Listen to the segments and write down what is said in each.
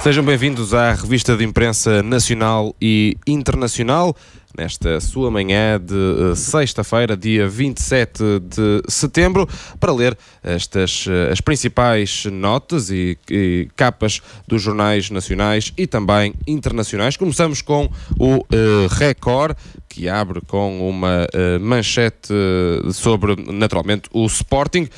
Sejam bem-vindos à revista de imprensa nacional e internacional, nesta sua manhã de sexta-feira, dia 27 de setembro, para ler as principais notas e capas dos jornais nacionais e também internacionais. Começamos com o Record, que abre com uma manchete sobre, naturalmente, o Sporting.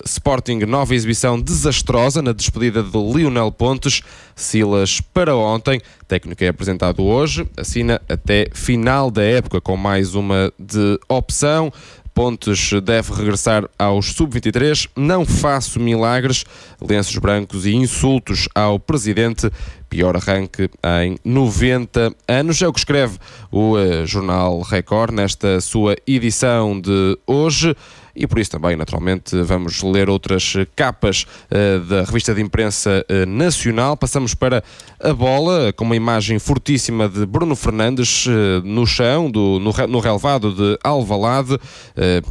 Sporting, nova exibição desastrosa na despedida de Lionel Pontes. Silas para ontem. Técnico é apresentado hoje. Assina até final da época com mais uma de opção. Pontes deve regressar aos sub-23. Não faço milagres. Lenços brancos e insultos ao presidente. Pior arranque em 90 anos. É o que escreve o jornal Record nesta sua edição de hoje. E por isso também, naturalmente, vamos ler outras capas da revista de imprensa nacional. Passamos para a bola, com uma imagem fortíssima de Bruno Fernandes no chão, no relevado de Alvalade,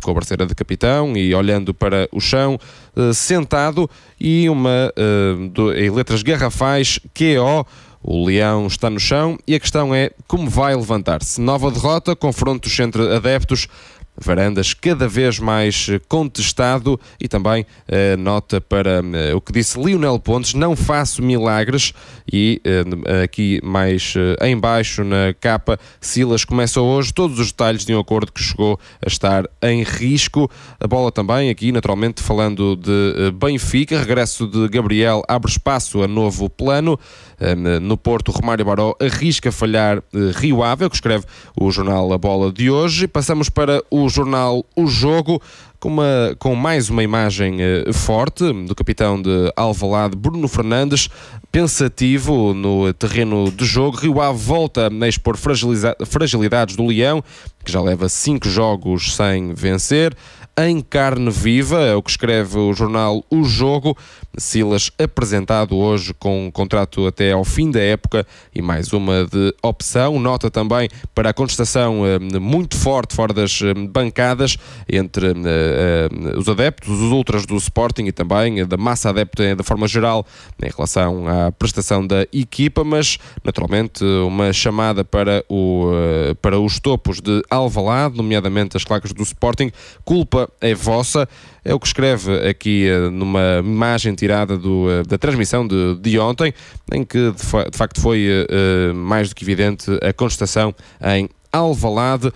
com a braceira de capitão e olhando para o chão, sentado, e em letras garrafais, QO. O Leão está no chão e a questão é como vai levantar-se. Nova derrota, confrontos entre adeptos, Varandas cada vez mais contestado, e também nota para o que disse Lionel Pontes: não faço milagres. E aqui mais em baixo na capa, Silas começa hoje, todos os detalhes de um acordo que chegou a estar em risco. A bola também aqui, naturalmente, falando de Benfica, regresso de Gabriel abre espaço a novo plano. No Porto, Romário Baró arrisca falhar Rio Ave, que escreve o jornal A Bola de hoje. Passamos para o jornal O Jogo, com mais uma imagem forte do capitão de Alvalade, Bruno Fernandes, pensativo no terreno de jogo. Rio Ave volta a expor fragilidades do Leão, que já leva 5 jogos sem vencer. Em carne viva, é o que escreve o jornal O Jogo. Silas apresentado hoje com um contrato até ao fim da época e mais uma de opção. Nota também para a contestação muito forte fora das bancadas entre os adeptos, os ultras do Sporting e também da massa adepta de forma geral em relação à prestação da equipa, mas naturalmente uma chamada para os topos de Alvalade, nomeadamente as claques do Sporting. Culpa é vossa, é o que escreve aqui numa imagem tirada da transmissão de ontem, em que de facto foi mais do que evidente a contestação em Alvalade,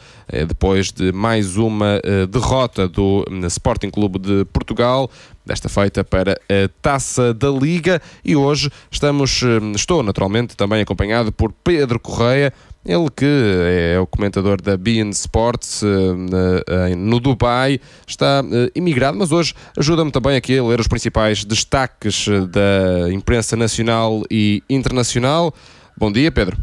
depois de mais uma derrota do Sporting Clube de Portugal, desta feita para a Taça da Liga. E hoje estou naturalmente também acompanhado por Pedro Correia, ele que é o comentador da beIN Sports no Dubai, está imigrado, mas hoje ajuda-me também aqui a ler os principais destaques da imprensa nacional e internacional. Bom dia, Pedro.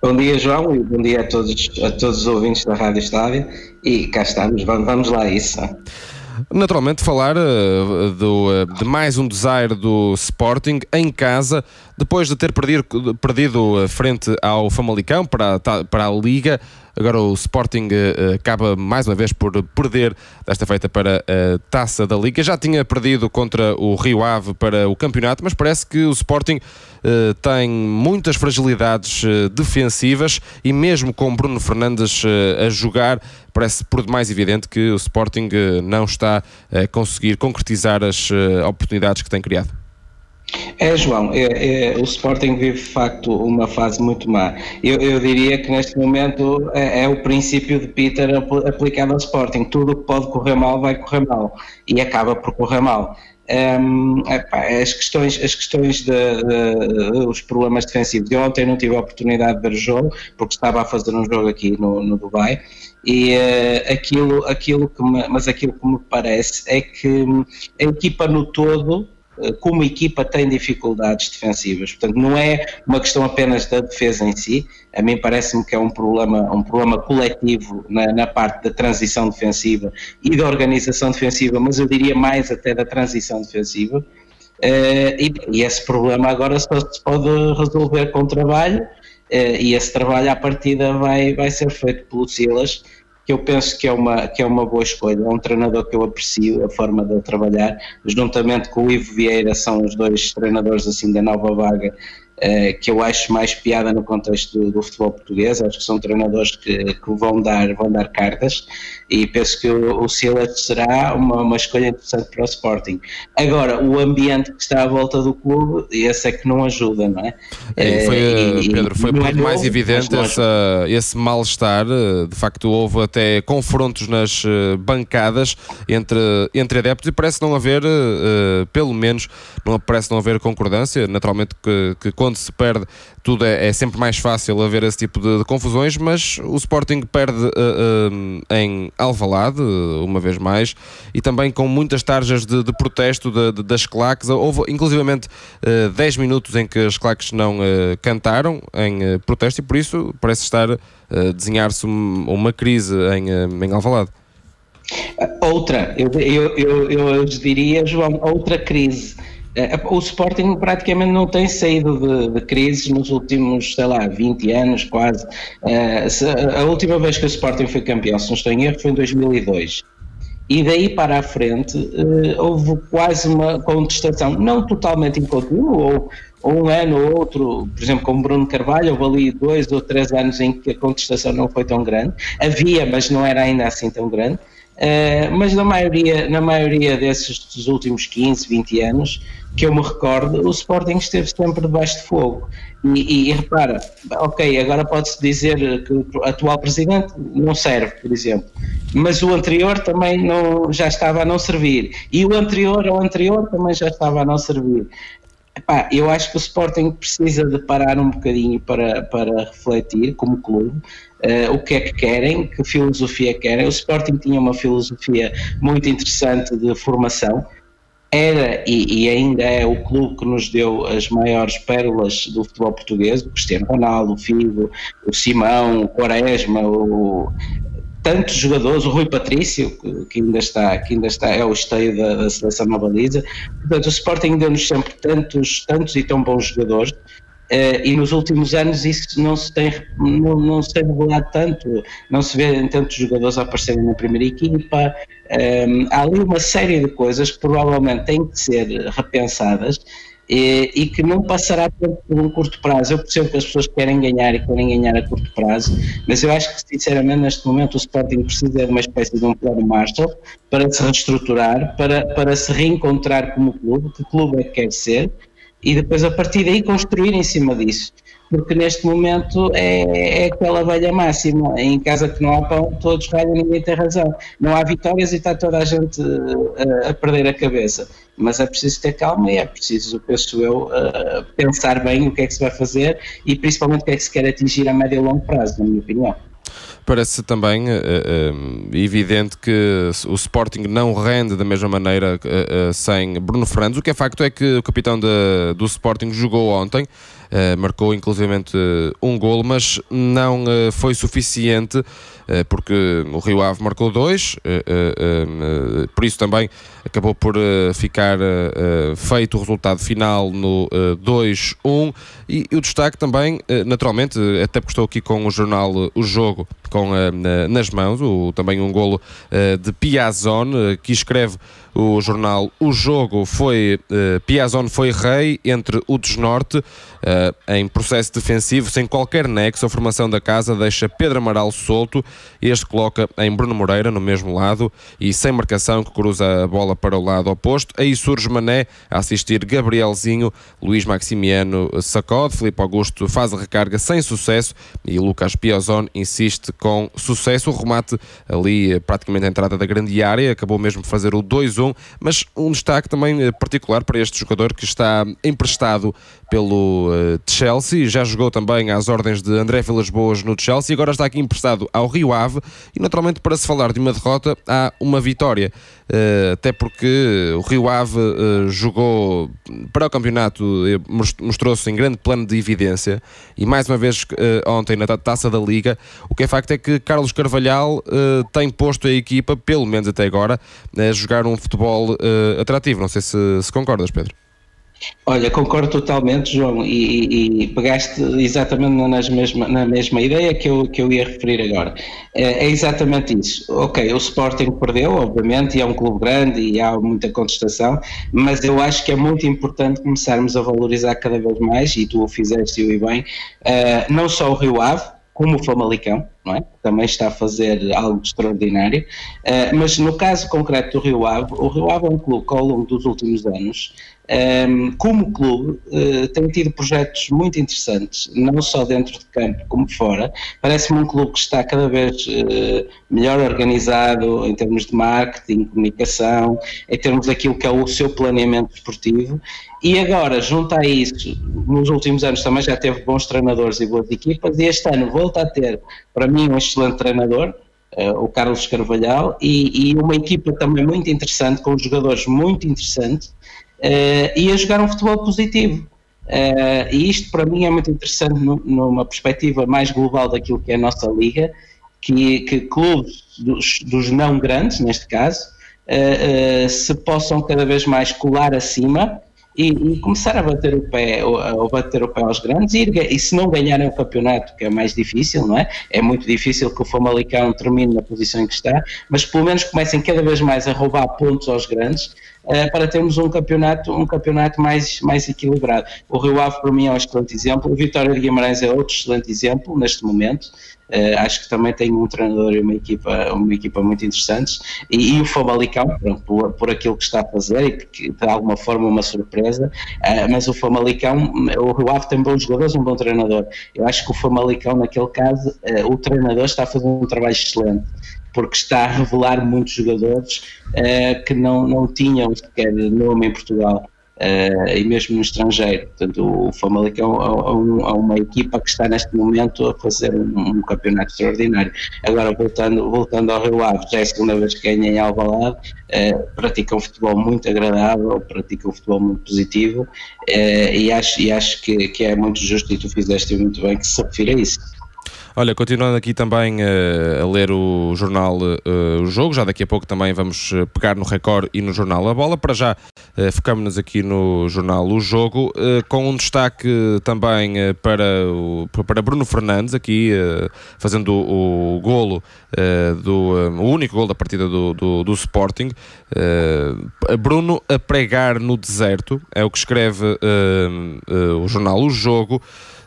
Bom dia, João, e bom dia a todos os ouvintes da Rádio Estádio. E cá estamos, vamos lá a isso. Naturalmente falar de mais um desaire do Sporting em casa, depois de ter perdido frente ao Famalicão para a Liga. Agora o Sporting acaba mais uma vez por perder, desta feita para a Taça da Liga. Já tinha perdido contra o Rio Ave para o campeonato, mas parece que o Sporting tem muitas fragilidades defensivas, e mesmo com Bruno Fernandes a jogar, parece por demais evidente que o Sporting não está a conseguir concretizar as oportunidades que tem criado. João, o Sporting vive de facto uma fase muito má. Eu diria que neste momento é o princípio de Peter aplicado ao Sporting. Tudo o que pode correr mal vai correr mal, e acaba por correr mal. As questões os problemas defensivos. Eu ontem não tive a oportunidade de ver o jogo, porque estava a fazer um jogo aqui no Dubai, e aquilo que me parece é que a equipa no todo, como equipa, tem dificuldades defensivas. Portanto, não é uma questão apenas da defesa em si. A mim parece-me que é um problema coletivo na parte da transição defensiva e da organização defensiva, mas eu diria mais até da transição defensiva. E esse problema agora só se pode resolver com trabalho, e esse trabalho à partida vai ser feito pelo Silas, que eu penso que é uma boa escolha. É um treinador que eu aprecio, a forma de trabalhar, juntamente com o Ivo Vieira, são os dois treinadores assim da nova vaga que eu acho mais piada no contexto do futebol português. Acho que são treinadores que vão dar cartas, e penso que o Silas será uma escolha interessante para o Sporting. Agora, o ambiente que está à volta do clube, esse é que não ajuda, não é? Pedro, foi muito mais evidente esse mal-estar. De facto, houve até confrontos nas bancadas entre adeptos, e parece não haver, pelo menos, parece não haver concordância. Naturalmente que quando se perde, tudo é sempre mais fácil haver esse tipo de confusões, mas o Sporting perde em Alvalade, uma vez mais, e também com muitas tarjas de protesto das claques. Houve inclusivamente 10 minutos em que as claques não cantaram em protesto, e por isso parece estar a desenhar-se uma crise em Alvalade. Outra, eu diria, João, outra crise. O Sporting praticamente não tem saído de crises nos últimos, 20 anos quase. A última vez que o Sporting foi campeão, se não estou em erro, foi em 2002. E daí para a frente houve quase uma contestação, não totalmente incontínua, ou um ano ou outro, por exemplo, como Bruno Carvalho, houve ali 2 ou 3 anos em que a contestação não foi tão grande. Havia, mas não era ainda assim tão grande. Mas na maioria desses últimos 15, 20 anos que eu me recordo, o Sporting esteve sempre debaixo de fogo. E repara, ok, agora pode-se dizer que o atual presidente não serve, por exemplo, mas o anterior também já estava a não servir, e o anterior ao anterior também já estava a não servir. Eu acho que o Sporting precisa de parar um bocadinho para refletir como clube. O que é que querem, que filosofia querem. O Sporting tinha uma filosofia muito interessante de formação, era e ainda é o clube que nos deu as maiores pérolas do futebol português: o Cristiano Ronaldo, o Figo, o Simão, o Quaresma, tantos jogadores, o Rui Patrício, que ainda está, é o esteio da seleção na baliza. Portanto, o Sporting deu-nos sempre tantos e tão bons jogadores, e nos últimos anos isso não se tem revelado tanto, não se vê tantos jogadores a aparecerem na primeira equipa. Há ali uma série de coisas que provavelmente têm que ser repensadas, e que não passará por um curto prazo. Eu percebo que as pessoas querem ganhar a curto prazo, mas eu acho que sinceramente neste momento o Sporting precisa de uma espécie de um plano Marshall para se reestruturar, para se reencontrar como clube, que clube é que quer ser, e depois a partir daí construir em cima disso, porque neste momento é aquela velha máxima: em casa que não há pão, todos ralham, ninguém tem razão. Não há vitórias e está toda a gente a perder a cabeça, mas é preciso ter calma, e é preciso, penso eu, pensar bem o que é que se vai fazer, e principalmente o que é que se quer atingir a médio e longo prazo, na minha opinião. Parece também evidente que o Sporting não rende da mesma maneira sem Bruno Fernandes. O que é facto é que o capitão do Sporting jogou ontem, marcou inclusivamente um golo, mas não foi suficiente, porque o Rio Ave marcou 2, por isso também acabou por ficar feito o resultado final no 2-1. E o destaque também, naturalmente, até porque estou aqui com o jornal O Jogo nas mãos, também um golo de Piazon, que escreve o jornal O Jogo: Piazon foi rei entre o desnorte, em processo defensivo, sem qualquer nexo. A formação da casa deixa Pedro Amaral solto, este coloca em Bruno Moreira no mesmo lado e sem marcação, que cruza a bola para o lado oposto. Aí surge Mané a assistir Gabrielzinho, Luís Maximiano sacode, Filipe Augusto faz a recarga sem sucesso e Lucas Piazon insiste com sucesso. O remate ali praticamente à entrada da grande área, acabou mesmo por fazer o 2-1, mas um destaque também particular para este jogador que está emprestado pelo Chelsea, já jogou também às ordens de André Vilas-Boas no Chelsea, agora está aqui emprestado ao Rio Ave, e naturalmente para se falar de uma derrota há uma vitória, até porque o Rio Ave jogou para o campeonato, mostrou-se em grande plano de evidência, e mais uma vez ontem na Taça da Liga, o que é facto é que Carlos Carvalhal tem posto a equipa, pelo menos até agora, a jogar um futebol atrativo. Não sei se concordas, Pedro. Olha, concordo totalmente, João, e pegaste exatamente na mesma ideia que eu ia referir agora. É exatamente isso. Ok, o Sporting perdeu, obviamente, e é um clube grande e há muita contestação, mas eu acho que é muito importante começarmos a valorizar cada vez mais, e tu o fizeste e bem, não só o Rio Ave, como o Famalicão, não é? Também está a fazer algo extraordinário, mas no caso concreto do Rio Ave, o Rio Ave é um clube que ao longo dos últimos anos, como clube, tem tido projetos muito interessantes, não só dentro de campo como fora. Parece-me um clube que está cada vez melhor organizado em termos de marketing, comunicação, em termos daquilo que é o seu planeamento desportivo, e agora, junto a isso, nos últimos anos também já teve bons treinadores e boas equipas, e este ano volta a ter, para mim, um excelente treinador, o Carlos Carvalhal, e uma equipa também muito interessante, com jogadores muito interessantes, e a jogar um futebol positivo. E isto para mim é muito interessante numa perspectiva mais global daquilo que é a nossa liga, que clubes dos não grandes, neste caso, se possam cada vez mais colar acima e começar a bater o pé aos grandes, e se não ganharem o campeonato, que é mais difícil, não é? É muito difícil que o Famalicão termine na posição em que está, mas pelo menos comecem cada vez mais a roubar pontos aos grandes, para termos um campeonato mais equilibrado. O Rio Ave para mim é um excelente exemplo, o Vitória de Guimarães é outro excelente exemplo neste momento. Acho que também tem um treinador e uma equipa muito interessantes, e o Famalicão, por aquilo que está a fazer, e que de alguma forma uma surpresa, mas o Famalicão, o Rio Ave tem bons jogadores, um bom treinador. Eu acho que o Famalicão, naquele caso, o treinador está a fazer um trabalho excelente, porque está a revelar muitos jogadores que não tinham sequer nome em Portugal, e mesmo no estrangeiro. Portanto, o Famalicão é uma equipa que está neste momento a fazer um campeonato extraordinário. Agora, voltando ao Rio Ave, já é a segunda vez que ganha em Alvalade, pratica um futebol muito agradável, pratica um futebol muito positivo, e acho que é muito justo, e tu fizeste muito bem que se refira a isso. Olha, continuando aqui também a ler o jornal O Jogo, já daqui a pouco também vamos pegar no Record e no jornal A Bola. Para já focamos-nos aqui no jornal O Jogo, com um destaque também para Bruno Fernandes, aqui fazendo o golo, o único golo da partida do Sporting. Bruno a pregar no deserto, é o que escreve o jornal O Jogo.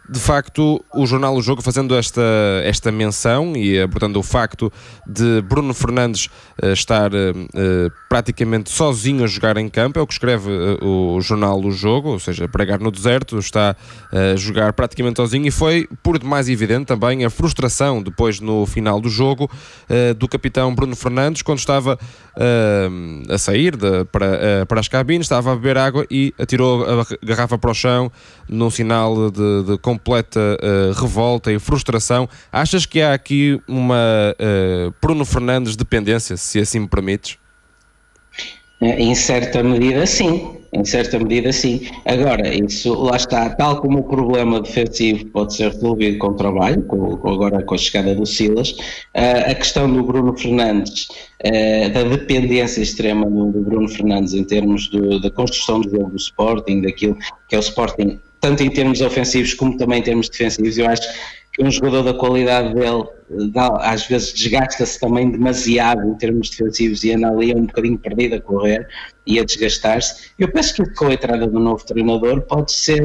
De facto, o jornal O Jogo fazendo esta menção e abordando o facto de Bruno Fernandes estar praticamente sozinho a jogar em campo, é o que escreve o jornal O Jogo, ou seja, pregar no deserto, está a jogar praticamente sozinho, e foi por demais evidente também a frustração depois no final do jogo do capitão Bruno Fernandes, quando estava a sair para as cabines, estava a beber água e atirou a garrafa para o chão num sinal de completa revolta e frustração. Achas que há aqui uma Bruno Fernandes dependência, se assim me permites? Em certa medida sim. Agora, isso lá está, tal como o problema defensivo pode ser resolvido com o trabalho, agora com a chegada do Silas, a questão do Bruno Fernandes, da dependência extrema do Bruno Fernandes em termos da construção do jogo do Sporting, daquilo que é o Sporting, tanto em termos ofensivos como também em termos defensivos. Eu acho que um jogador da qualidade dele às vezes desgasta-se também demasiado em termos defensivos e anda ali um bocadinho perdido a correr e a desgastar-se. Eu penso que com a entrada do novo treinador pode ser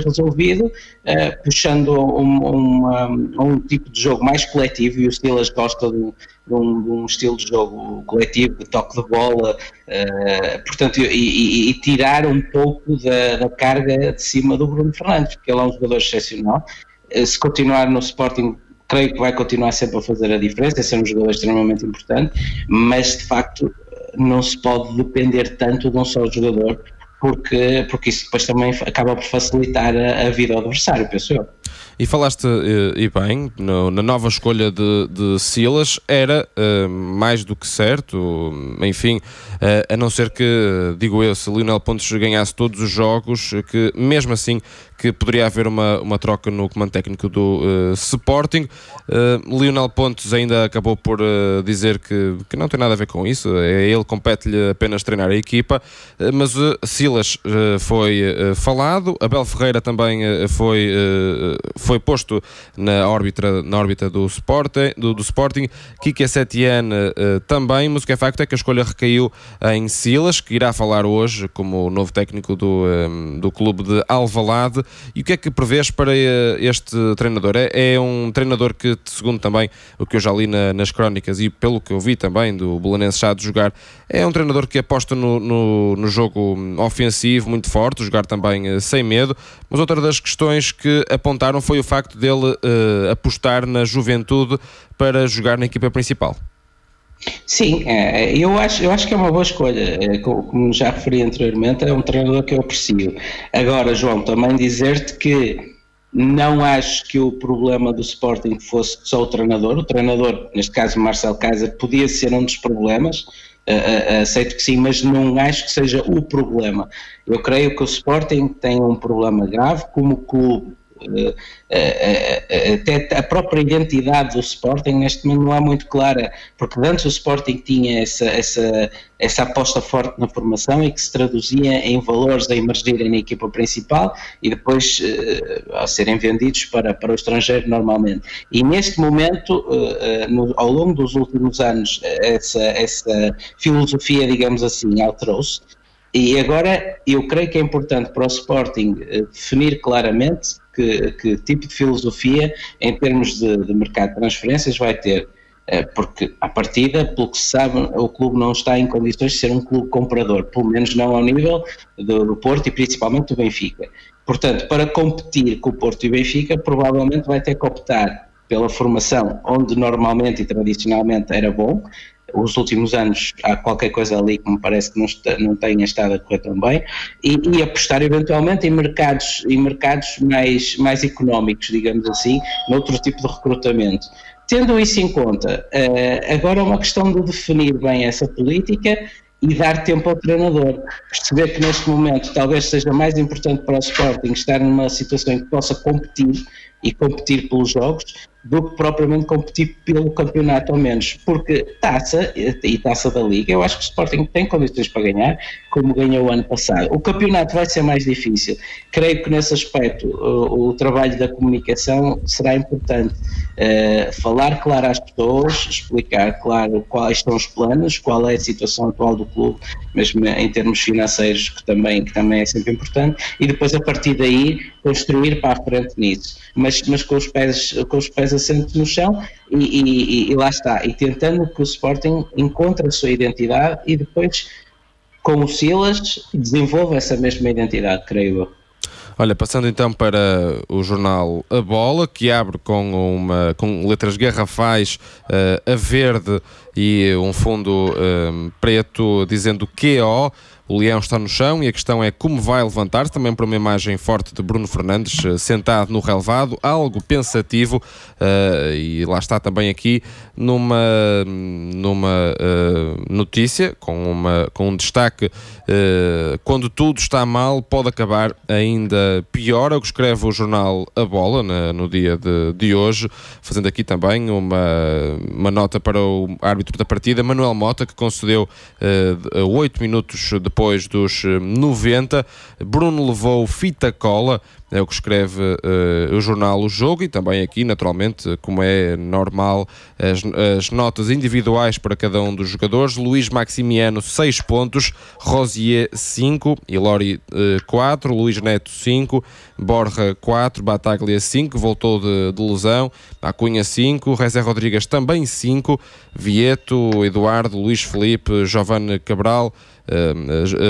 resolvido, puxando um tipo de jogo mais coletivo, e o Silas gosta de um estilo de jogo coletivo, de toque de bola, portanto, e tirar um pouco da carga de cima do Bruno Fernandes, porque ele é um jogador excepcional. Se continuar no Sporting, creio que vai continuar sempre a fazer a diferença, é ser um jogador extremamente importante, mas de facto não se pode depender tanto de um só jogador, porque isso depois também acaba por facilitar a vida ao adversário, penso eu. E falaste, e bem, na nova escolha de Silas, era mais do que certo, enfim, a não ser que, digo eu, se Lionel Pontes ganhasse todos os jogos, que mesmo assim que poderia haver uma troca no comando técnico do Sporting. Lionel Pontes ainda acabou por dizer que não tem nada a ver com isso, ele compete-lhe apenas treinar a equipa, mas Silas foi falado, Abel Ferreira também foi posto na órbita do Sporting, Quique Setien também, mas o que é facto é que a escolha recaiu em Silas, que irá falar hoje como novo técnico do clube de Alvalade. E o que é que prevês para este treinador? É um treinador que, segundo também o que eu já li nas crónicas e pelo que eu vi também do Belenenses já de jogar, é um treinador que aposta no jogo ofensivo muito forte, jogar também sem medo, mas outra das questões que apontaram foi o facto dele apostar na juventude para jogar na equipa principal. Sim, eu acho que é uma boa escolha. Como já referi anteriormente, é um treinador que eu aprecio. Agora, João, também dizer-te que não acho que o problema do Sporting fosse só o treinador, neste caso Marcel Kaiser, podia ser um dos problemas, aceito que sim, mas não acho que seja o problema. Eu creio que o Sporting tem um problema grave como clube. Até a própria identidade do Sporting neste momento não é muito clara, porque antes o Sporting tinha essa aposta forte na formação e que se traduzia em valores a emergirem na equipa principal e depois a serem vendidos para o estrangeiro normalmente. E neste momento, ao longo dos últimos anos, essa filosofia, digamos assim, alterou-se. E agora eu creio que é importante para o Sporting definir claramente que tipo de filosofia em termos de mercado de transferências vai ter, porque à partida, pelo que se sabe, o clube não está em condições de ser um clube comprador, pelo menos não ao nível do Porto e principalmente do Benfica. Portanto, para competir com o Porto e o Benfica, provavelmente vai ter que optar pela formação onde normalmente e tradicionalmente era bom. Os últimos anos há qualquer coisa ali que me parece que não tenha estado a correr tão bem e apostar eventualmente em mercados mais económicos, digamos assim, noutro tipo de recrutamento. Tendo isso em conta, agora é uma questão de definir bem essa política e dar tempo ao treinador. Perceber que neste momento talvez seja mais importante para o Sporting estar numa situação em que possa competir e competir pelos jogos do que propriamente competir pelo campeonato ao menos, porque taça da Liga, eu acho que o Sporting tem condições para ganhar, como ganhou o ano passado. O campeonato vai ser mais difícil. Creio que nesse aspecto o trabalho da comunicação será importante. Falar claro às pessoas, explicar claro quais são os planos, qual é a situação atual do clube, mesmo em termos financeiros, que também é sempre importante, e depois a partir daí construir para a frente nisso, mas com os pés assentes no chão e lá está, e tentando que o Sporting encontre a sua identidade e depois com o Silas desenvolva essa mesma identidade, creio eu. Olha, passando então para o jornal A Bola, que abre com letras garrafais a verde e um fundo preto dizendo QO. O leão está no chão e a questão é como vai levantar-se, também para uma imagem forte de Bruno Fernandes sentado no relvado, algo pensativo, e lá está também aqui numa notícia com um destaque, quando tudo está mal pode acabar ainda pior, é o que escreve o jornal A Bola no dia de hoje, fazendo aqui também uma nota para o árbitro da partida, Manuel Mota, que concedeu 8 minutos depois dos 90. Bruno levou fita cola, é o que escreve o jornal O Jogo, e também aqui, naturalmente, como é normal, as notas individuais para cada um dos jogadores. Luís Maximiano 6 pontos, Rosier 5, Ilori 4, Luís Neto 5, Borja 4, Bataglia 5, voltou de lesão, Acunha 5, Rezé Rodrigues também 5, Vieto, Eduardo, Luís Felipe, Giovanni Cabral,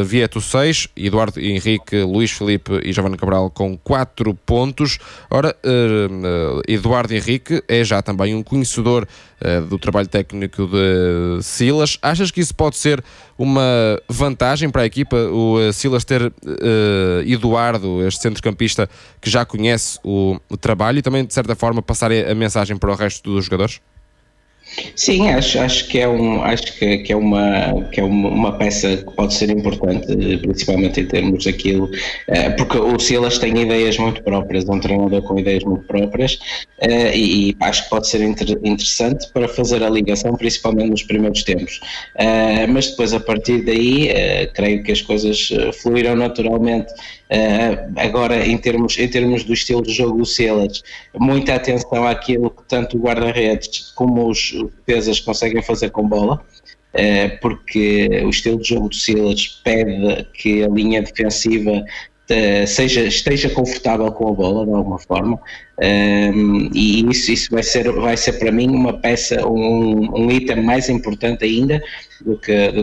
Vieto 6, Eduardo Henrique, Luís Filipe e Giovanni Cabral com 4 pontos. Ora, Eduardo Henrique é já também um conhecedor do trabalho técnico de Silas. Achas que isso pode ser uma vantagem para a equipa, o Silas ter Eduardo, este centrocampista que já conhece o trabalho, e também de certa forma passar a mensagem para o resto dos jogadores? Sim, acho que é uma peça que pode ser importante, principalmente em termos daquilo, porque o Silas tem ideias muito próprias, é um treinador com ideias muito próprias, e acho que pode ser interessante para fazer a ligação, principalmente nos primeiros tempos. Mas depois, a partir daí, creio que as coisas fluíram naturalmente. Agora, em termos do estilo de jogo do Silas, muita atenção àquilo que tanto o guarda-redes como os defesas conseguem fazer com bola, porque o estilo de jogo do Silas pede que a linha defensiva esteja confortável com a bola de alguma forma, e isso vai ser para mim uma peça, um item mais importante ainda do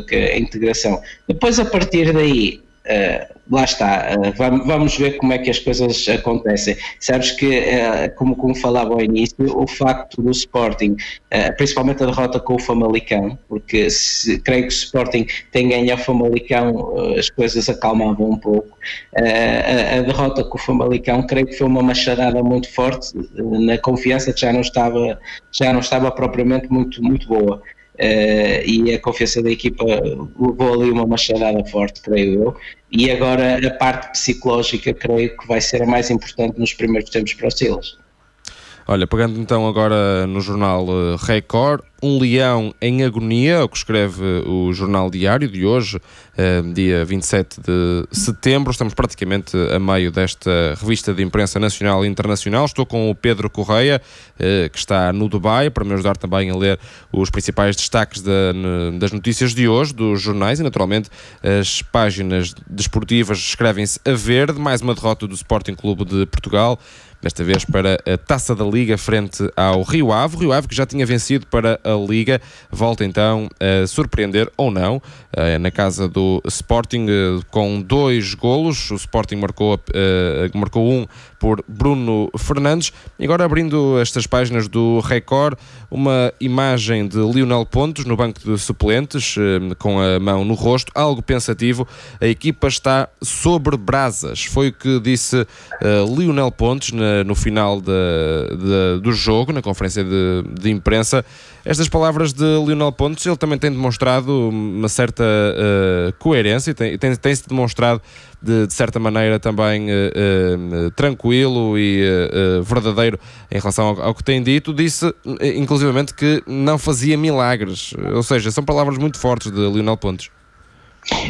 que a integração. Depois, a partir daí, lá está, vamos ver como é que as coisas acontecem. Sabes que, como falava ao início, o facto do Sporting, principalmente a derrota com o Famalicão, porque creio que o Sporting tem ganho ao Famalicão, as coisas acalmavam um pouco. A derrota com o Famalicão, creio que foi uma machadada muito forte na confiança, que já não estava propriamente muito boa. E a confiança da equipa levou ali uma machadada forte, creio eu, e agora a parte psicológica creio que vai ser a mais importante nos primeiros tempos para o Silas. Olha, pegando então agora no jornal Record, um leão em agonia, é o que escreve o Jornal Diário de hoje, dia 27 de setembro. Estamos praticamente a meio desta revista de imprensa nacional e internacional. Estou com o Pedro Correia, que está no Dubai, para me ajudar também a ler os principais destaques das notícias de hoje, dos jornais, e naturalmente as páginas desportivas escrevem-se a verde. Mais uma derrota do Sporting Clube de Portugal, desta vez para a Taça da Liga frente ao Rio Ave. O Rio Ave, que já tinha vencido para a Liga, volta então a surpreender ou não na casa do Sporting com 2 golos. O Sporting marcou um por Bruno Fernandes. E agora, abrindo estas páginas do Record, uma imagem de Lionel Pontes no banco de suplentes, com a mão no rosto, algo pensativo. A equipa está sobre brasas, foi o que disse Lionel Pontes no final do jogo, na conferência de imprensa. Estas palavras de Lionel Pontes, ele também tem demonstrado uma certa coerência, tem-se demonstrado de certa maneira também tranquilo e verdadeiro em relação ao que tem dito. Disse inclusivamente que não fazia milagres, ou seja, são palavras muito fortes de Lionel Pontes.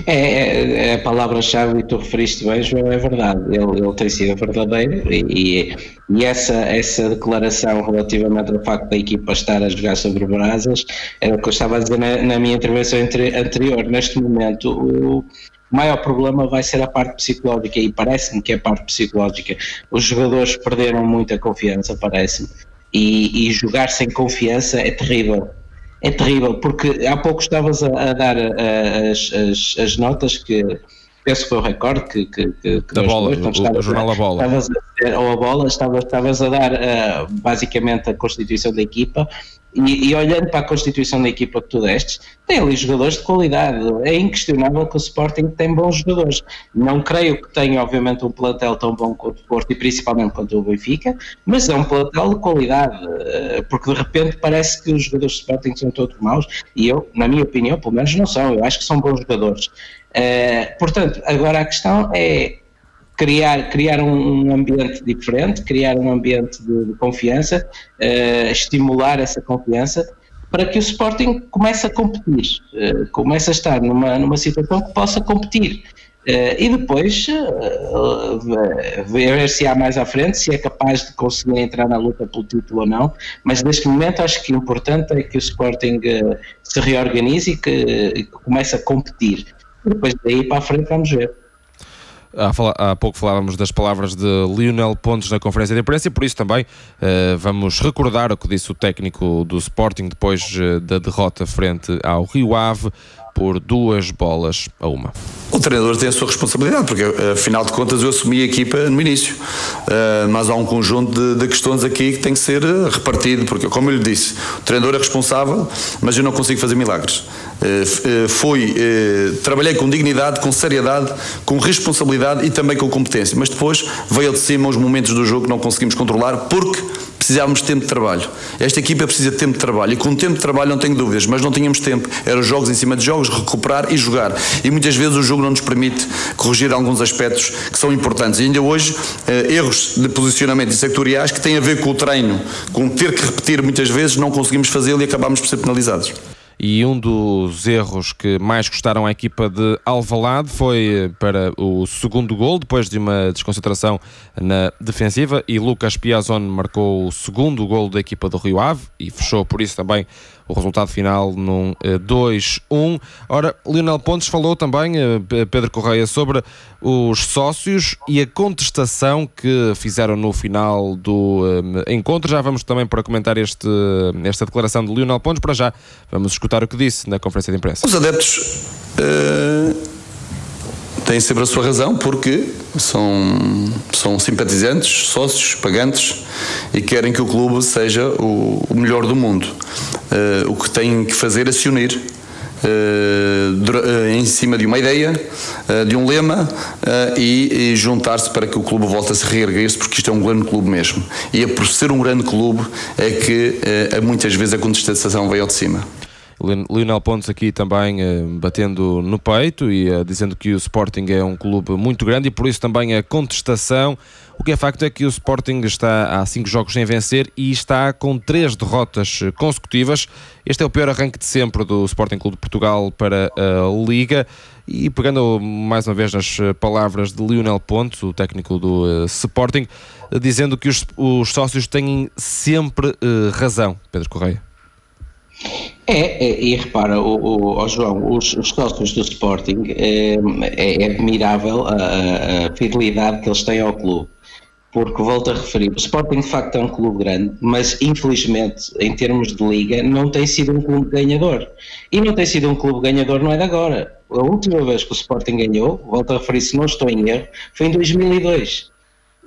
É a palavra-chave, e tu referiste bem, João, é verdade. Ele tem sido verdadeiro, e essa declaração relativamente ao facto da equipa estar a jogar sobre brasas era o que eu estava a dizer na minha intervenção anterior. Neste momento, o maior problema vai ser a parte psicológica, e parece-me que é a parte psicológica. Os jogadores perderam muita confiança, parece-me, e jogar sem confiança é terrível. É terrível, porque há pouco estavas a dar as notas que penso que foi o recorde que da bola, o jornal A Bola. Estavas a dar basicamente a constituição da equipa, e olhando para a constituição da equipa que tu destes, tem ali jogadores de qualidade. É inquestionável que o Sporting tem bons jogadores. Não creio que tenha, obviamente, um plantel tão bom quanto o Porto, e principalmente quanto o Benfica, mas é um plantel de qualidade, porque de repente parece que os jogadores do Sporting são todos maus, e eu, na minha opinião, pelo menos não são. Eu acho que são bons jogadores. Portanto, agora a questão é criar um ambiente diferente, criar um ambiente de confiança, estimular essa confiança, para que o Sporting comece a competir, comece a estar numa situação que possa competir, e depois ver se há mais à frente, se é capaz de conseguir entrar na luta pelo título ou não. Mas neste momento acho que o importante é que o Sporting se reorganize e que comece a competir. Depois daí para a frente vamos ver. Há pouco falávamos das palavras de Lionel Pontes na conferência de imprensa, e por isso também vamos recordar o que disse o técnico do Sporting depois da derrota frente ao Rio Ave por 2-1. O treinador tem a sua responsabilidade, porque afinal de contas eu assumi a equipa no início, mas há um conjunto de questões aqui que tem que ser repartido, porque como eu lhe disse, o treinador é responsável, mas eu não consigo fazer milagres. Trabalhei com dignidade, com seriedade, com responsabilidade e também com competência, mas depois veio de cima os momentos do jogo que não conseguimos controlar porque precisávamos de tempo de trabalho. Esta equipa precisa de tempo de trabalho e com tempo de trabalho não tenho dúvidas, mas não tínhamos tempo, eram jogos em cima de jogos, recuperar e jogar, e muitas vezes o jogo não nos permite corrigir alguns aspectos que são importantes, e ainda hoje erros de posicionamento e sectoriais que têm a ver com o treino, com ter que repetir muitas vezes, não conseguimos fazê-lo e acabamos por ser penalizados. E um dos erros que mais custaram à equipa de Alvalade foi para o segundo gol, depois de uma desconcentração na defensiva, e Lucas Piazon marcou o segundo gol da equipa do Rio Ave e fechou por isso também o resultado final num 2-1. Ora, Lionel Pontes falou também, Pedro Correia, sobre os sócios e a contestação que fizeram no final do encontro. Já vamos também para comentar esta declaração de Lionel Pontes. Para já, vamos escutar o que disse na conferência de imprensa. Os adeptos têm sempre a sua razão, porque são simpatizantes, sócios, pagantes e querem que o clube seja o melhor do mundo. O que têm que fazer é se unir em cima de uma ideia, de um lema, e juntar-se para que o clube volte a se reerguer-se, porque isto é um grande clube mesmo. E é por ser um grande clube é que muitas vezes a contestação veio ao de cima. Lionel Pontes aqui também batendo no peito e dizendo que o Sporting é um clube muito grande e por isso também a contestação. O que é facto é que o Sporting está há 5 jogos sem vencer e está com 3 derrotas consecutivas. Este é o pior arranque de sempre do Sporting Clube de Portugal para a Liga. E pegando mais uma vez nas palavras de Lionel Pontes, o técnico do Sporting, dizendo que os sócios têm sempre razão. Pedro Correia. E repara, João, os sócios do Sporting, é admirável a fidelidade que eles têm ao clube, porque volto a referir, o Sporting de facto é um clube grande, mas infelizmente em termos de liga não tem sido um clube ganhador, e não tem sido um clube ganhador não é de agora. A última vez que o Sporting ganhou, volto a referir, se não estou em erro, foi em 2002,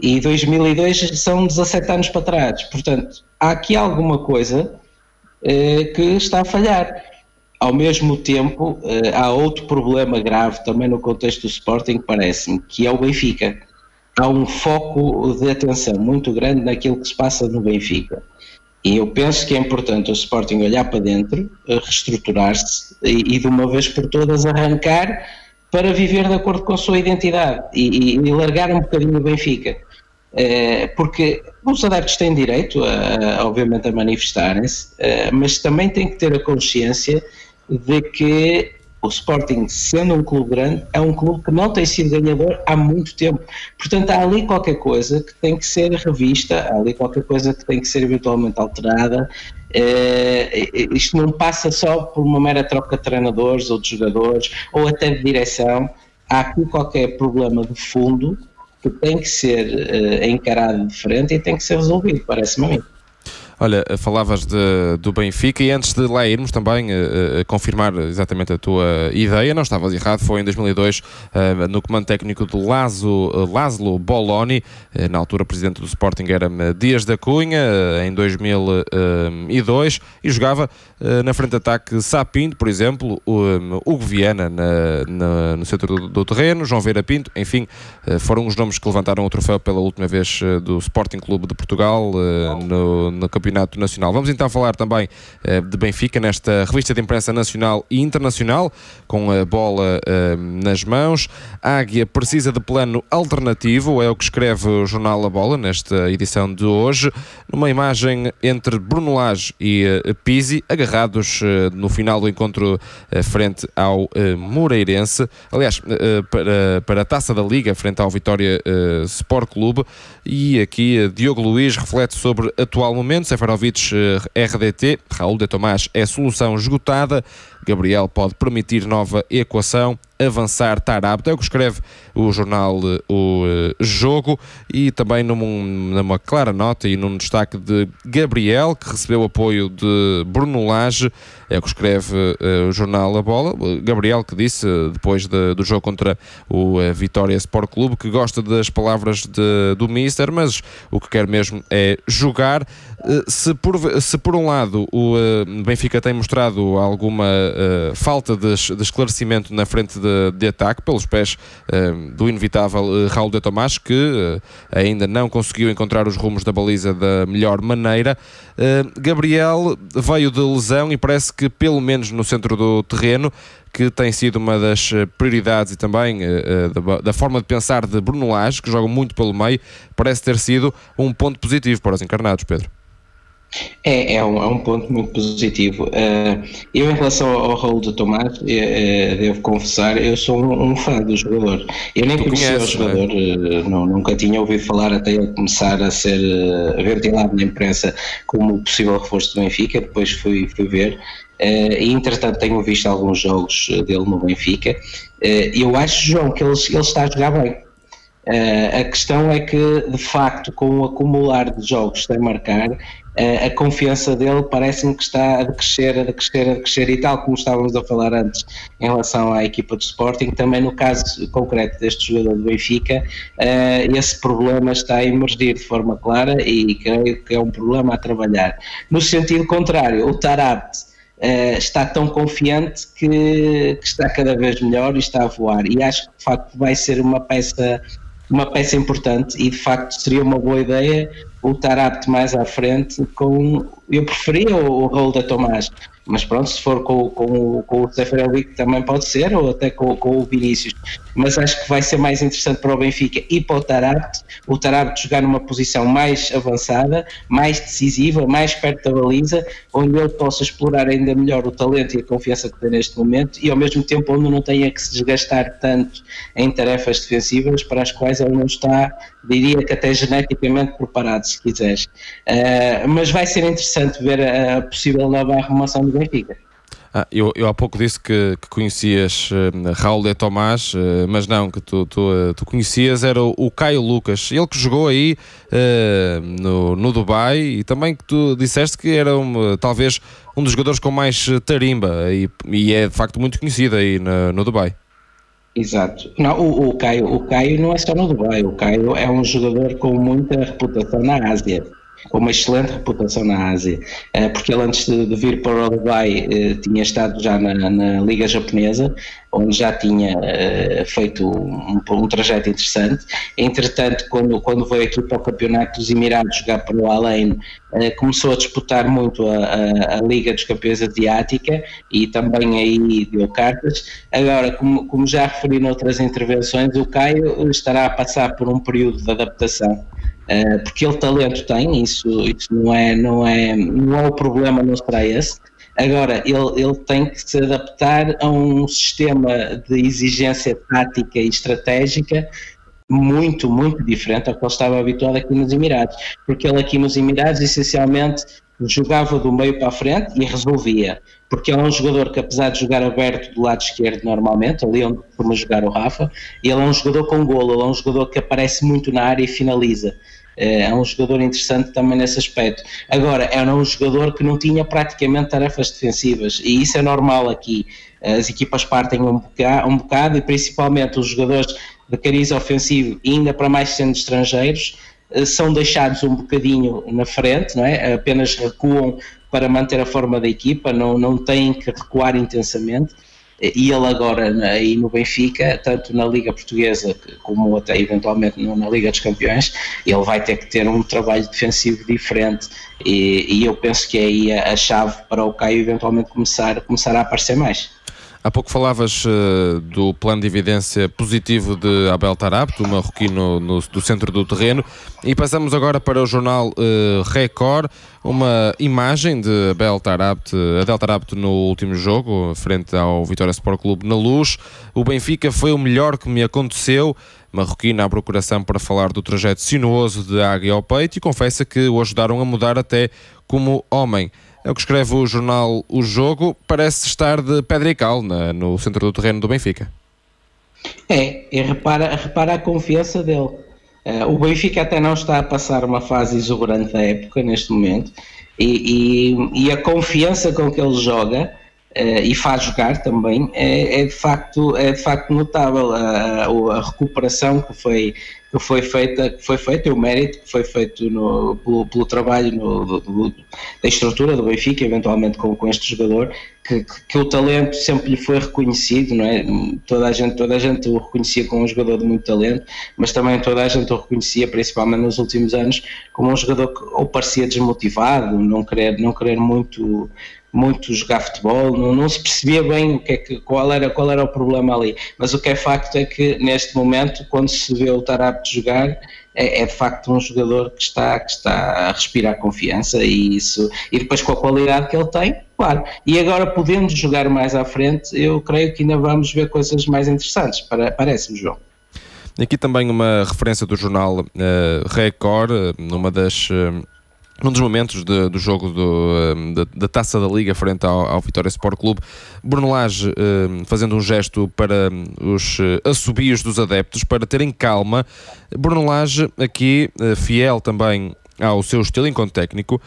e 2002 são 17 anos para trás, portanto há aqui alguma coisa que está a falhar. Ao mesmo tempo, há outro problema grave também no contexto do Sporting, parece-me, que é o Benfica. Há um foco de atenção muito grande naquilo que se passa no Benfica. E eu penso que é importante o Sporting olhar para dentro, reestruturar-se e de uma vez por todas arrancar para viver de acordo com a sua identidade e largar um bocadinho o Benfica. Porque os adeptos têm direito obviamente a manifestarem-se, mas também têm que ter a consciência de que o Sporting, sendo um clube grande, é um clube que não tem sido ganhador há muito tempo. Portanto, há ali qualquer coisa que tem que ser revista, há ali qualquer coisa que tem que ser eventualmente alterada. Isto não passa só por uma mera troca de treinadores ou de jogadores ou até de direção. Há aqui qualquer problema de fundo que tem que ser encarado de frente e tem que ser resolvido, parece-me a mim. Olha, falavas do Benfica e antes de lá irmos também confirmar exatamente a tua ideia, não estavas errado, foi em 2002 no comando técnico do Laszlo Boloni, na altura presidente do Sporting era Dias da Cunha, em 2002, e jogava na frente de ataque Sá Pinto, por exemplo, Hugo Viana no centro do terreno, João Vieira Pinto, enfim, foram os nomes que levantaram o troféu pela última vez do Sporting Clube de Portugal no Campeonato Nacional. Vamos então falar também de Benfica nesta revista de imprensa nacional e internacional, com a bola nas mãos. A Águia precisa de plano alternativo, é o que escreve o jornal A Bola nesta edição de hoje, numa imagem entre Bruno Lage e Pizzi, agarrados no final do encontro frente ao Moreirense, aliás, para a Taça da Liga, frente ao Vitória Sport Clube. E aqui Diogo Luís reflete sobre atual momento. Seferovic, RDT, Raul de Tomás é solução esgotada. Gabriel pode permitir nova equação, avançar Taarabt, é o que escreve o jornal O Jogo, e também numa clara nota e num destaque de Gabriel, que recebeu apoio de Bruno Lage, é o que escreve o jornal A Bola. Gabriel, que disse depois do jogo contra o Vitória Sport Clube que gosta das palavras do Mister, mas o que quer mesmo é jogar. Se por um lado o Benfica tem mostrado alguma falta de esclarecimento na frente de ataque pelos pés do inevitável Raul de Tomás, que ainda não conseguiu encontrar os rumos da baliza da melhor maneira, Gabriel veio de lesão e parece que pelo menos no centro do terreno, que tem sido uma das prioridades e também da forma de pensar de Bruno Lage, que joga muito pelo meio, parece ter sido um ponto positivo para os encarnados, Pedro. É um ponto muito positivo. Eu, em relação ao Raul de Tomás, devo confessar, eu sou um fã do jogador. Eu nem conhecia o jogador, nunca tinha ouvido falar até ele começar a ser ventilado na imprensa como possível reforço do Benfica. Depois fui ver. E entretanto tenho visto alguns jogos dele no Benfica. Eu acho, João, que ele está a jogar bem. A questão é que, de facto, com o acumular de jogos sem marcar, a confiança dele parece-me que está a decrescer, e tal como estávamos a falar antes em relação à equipa do Sporting, também no caso concreto deste jogador do Benfica, esse problema está a emergir de forma clara e creio que é um problema a trabalhar. No sentido contrário, o Taarabt está tão confiante que está cada vez melhor e está a voar, e acho que de facto vai ser uma peça importante, e de facto seria uma boa ideia o Taarabt mais à frente. Eu preferia o Raul de Tomás, mas pronto, se for com o Seferovic também pode ser, ou até com o Vinícius, mas acho que vai ser mais interessante para o Benfica e para o Taarabt jogar numa posição mais avançada, mais decisiva, mais perto da baliza, onde ele possa explorar ainda melhor o talento e a confiança que tem neste momento, e ao mesmo tempo onde não tenha que se desgastar tanto em tarefas defensivas para as quais ele não está, diria que até geneticamente preparado, se quiseres. Mas vai ser interessante ver a possível nova arrumação do Benfica. Eu há pouco disse que conhecias Raul de Tomás, mas não, que tu conhecias era o Caio Lucas, ele que jogou aí no Dubai, e também que tu disseste que era talvez um dos jogadores com mais tarimba, e é de facto muito conhecido aí no Dubai. Exato. Não, o Caio não é só no Dubai, o Caio é um jogador com muita reputação na Ásia, com uma excelente reputação na Ásia, porque ele antes de vir para o Dubai tinha estado já na Liga Japonesa, onde já tinha feito um trajeto interessante. Entretanto, quando veio aqui para o Campeonato dos Emirados jogar para o Al-Ain, começou a disputar muito a Liga dos Campeões Asiática, e também aí deu cartas. Agora, como já referi noutras intervenções, o Caio estará a passar por um período de adaptação, porque ele talento tem, isso não é o problema, não será esse. Agora, ele tem que se adaptar a um sistema de exigência tática e estratégica muito, muito diferente ao que ele estava habituado aqui nos Emirados, porque ele aqui nos Emirados essencialmente jogava do meio para a frente e resolvia, porque ele é um jogador que, apesar de jogar aberto do lado esquerdo normalmente, ali onde costuma jogar o Rafa, ele é um jogador com golo, ele é um jogador que aparece muito na área e finaliza. É um jogador interessante também nesse aspecto. Agora, era um jogador que não tinha praticamente tarefas defensivas, e isso é normal aqui. As equipas partem um bocado, e principalmente os jogadores de cariz ofensivo, e ainda para mais sendo estrangeiros, são deixados um bocadinho na frente, não é? Apenas recuam para manter a forma da equipa, não têm que recuar intensamente. E ele agora aí no Benfica, tanto na Liga Portuguesa como até eventualmente na Liga dos Campeões, ele vai ter que ter um trabalho defensivo diferente, e eu penso que é aí a chave para o Caio eventualmente começar a aparecer mais. Há pouco falavas do plano de evidência positivo de Abel Taarabt, o marroquino do centro do terreno, e passamos agora para o jornal Record, uma imagem de Abel Taarabt no último jogo, frente ao Vitória Sport Clube na Luz. O Benfica foi o melhor que me aconteceu. Marroquino abre o coração para falar do trajeto sinuoso de Águia ao peito, e confessa que o ajudaram a mudar até como homem. É o que escreve o jornal O Jogo. Parece estar de pedra e cal no centro do terreno do Benfica. E repara a confiança dele. O Benfica até não está a passar uma fase exuberante da época neste momento, e a confiança com que ele joga e faz jogar também é de facto notável. A recuperação que foi feita, o mérito que foi feito pelo trabalho da estrutura do Benfica, eventualmente com este jogador, que o talento sempre lhe foi reconhecido, não é? Toda a gente o reconhecia como um jogador de muito talento, mas também toda a gente o reconhecia, principalmente nos últimos anos, como um jogador que ou parecia desmotivado, não querer muito jogar futebol, não se percebia bem qual era o problema ali. Mas o que é facto é que neste momento, quando se vê o Taarabt jogar, é de facto um jogador que está a respirar confiança, e depois com a qualidade que ele tem, claro. E agora, podendo jogar mais à frente, eu creio que ainda vamos ver coisas mais interessantes, parece-me, João. Aqui também uma referência do jornal Record, num dos momentos do jogo da Taça da Liga frente ao Vitória Sport Clube, Bruno Lage fazendo um gesto para os assobios dos adeptos, para terem calma. Bruno Lage aqui, fiel também ao seu estilo enquanto técnico,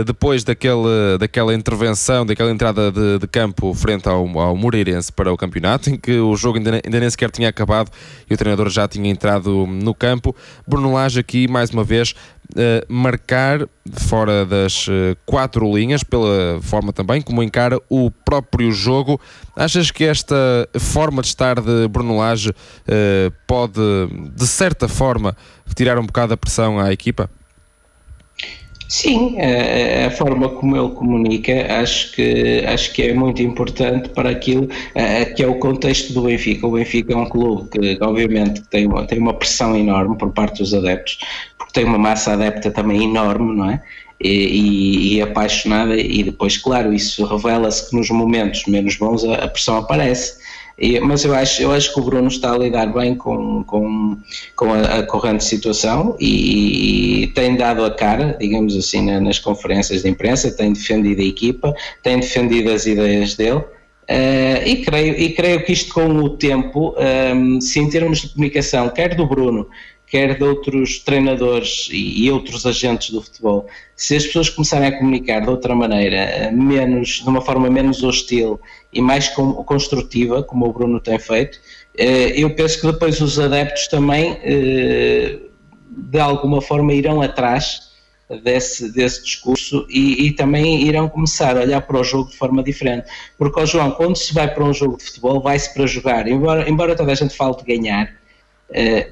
depois daquela intervenção, daquela entrada de campo frente ao Moreirense para o campeonato, em que o jogo ainda nem sequer tinha acabado e o treinador já tinha entrado no campo. Bruno Lage aqui, mais uma vez, marcar fora das 4 linhas, pela forma também como encara o próprio jogo. Achas que esta forma de estar de Bruno Lage pode, de certa forma, retirar um bocado a pressão à equipa? Sim, a forma como ele comunica acho que é muito importante para aquilo que é o contexto do Benfica. O Benfica é um clube que obviamente tem uma pressão enorme por parte dos adeptos, porque tem uma massa adepta também enorme, não é? E apaixonada, e depois, claro, isso revela-se que nos momentos menos bons a pressão aparece. Mas eu acho que o Bruno está a lidar bem com a corrente situação e tem dado a cara, digamos assim, nas conferências de imprensa, tem defendido a equipa, tem defendido as ideias dele. E creio que isto, com o tempo, se em termos de comunicação, quer do Bruno, quer de outros treinadores e outros agentes do futebol, se as pessoas começarem a comunicar de outra maneira, de uma forma menos hostil e mais construtiva, como o Bruno tem feito, eu penso que depois os adeptos também, de alguma forma, irão atrás desse discurso e também irão começar a olhar para o jogo de forma diferente. Porque, João, quando se vai para um jogo de futebol, vai-se para jogar, embora toda a gente fale de ganhar.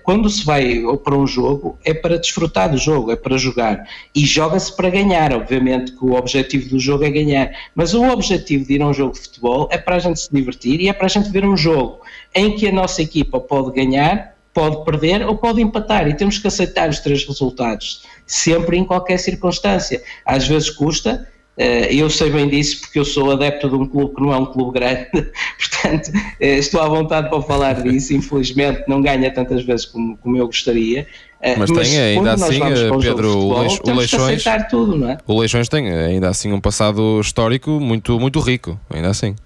Quando se vai para um jogo, é para desfrutar do jogo, é para jogar, e joga-se para ganhar. Obviamente que o objetivo do jogo é ganhar, mas o objetivo de ir a um jogo de futebol é para a gente se divertir e é para a gente ver um jogo em que a nossa equipa pode ganhar, pode perder ou pode empatar, e temos que aceitar os 3 resultados, sempre, em qualquer circunstância. Às vezes custa. Eu sei bem disso, porque eu sou adepto de um clube que não é um clube grande, portanto estou à vontade para falar disso. Infelizmente não ganha tantas vezes como eu gostaria, mas tem ainda assim, Pedro, o Leixões, tudo, não é? O Leixões tem ainda assim um passado histórico muito, muito rico, ainda assim.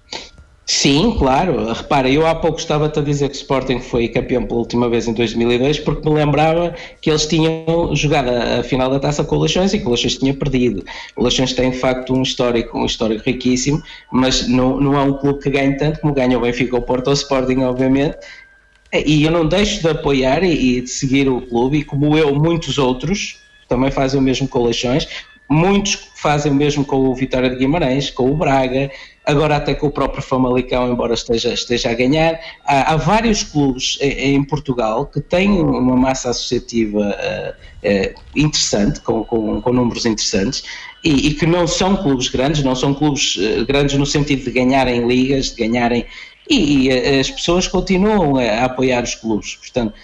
Sim, claro. Repara, eu há pouco estava-te a dizer que o Sporting foi campeão pela última vez em 2002, porque me lembrava que eles tinham jogado a final da Taça com o Leixões e que o Leixões tinha perdido. O Leixões tem, de facto, um histórico riquíssimo, mas não é um clube que ganhe tanto como ganha o Benfica, o Porto ou o Sporting, obviamente. E eu não deixo de apoiar e de seguir o clube, e como eu, muitos outros também fazem o mesmo com o Leixões. Muitos fazem o mesmo com o Vitória de Guimarães, com o Braga, agora até com o próprio Famalicão, embora esteja a ganhar. Há vários clubes em Portugal que têm uma massa associativa interessante, com números interessantes, e que não são clubes grandes, não são clubes grandes no sentido de ganharem ligas, de ganharem... E as pessoas continuam a apoiar os clubes, portanto...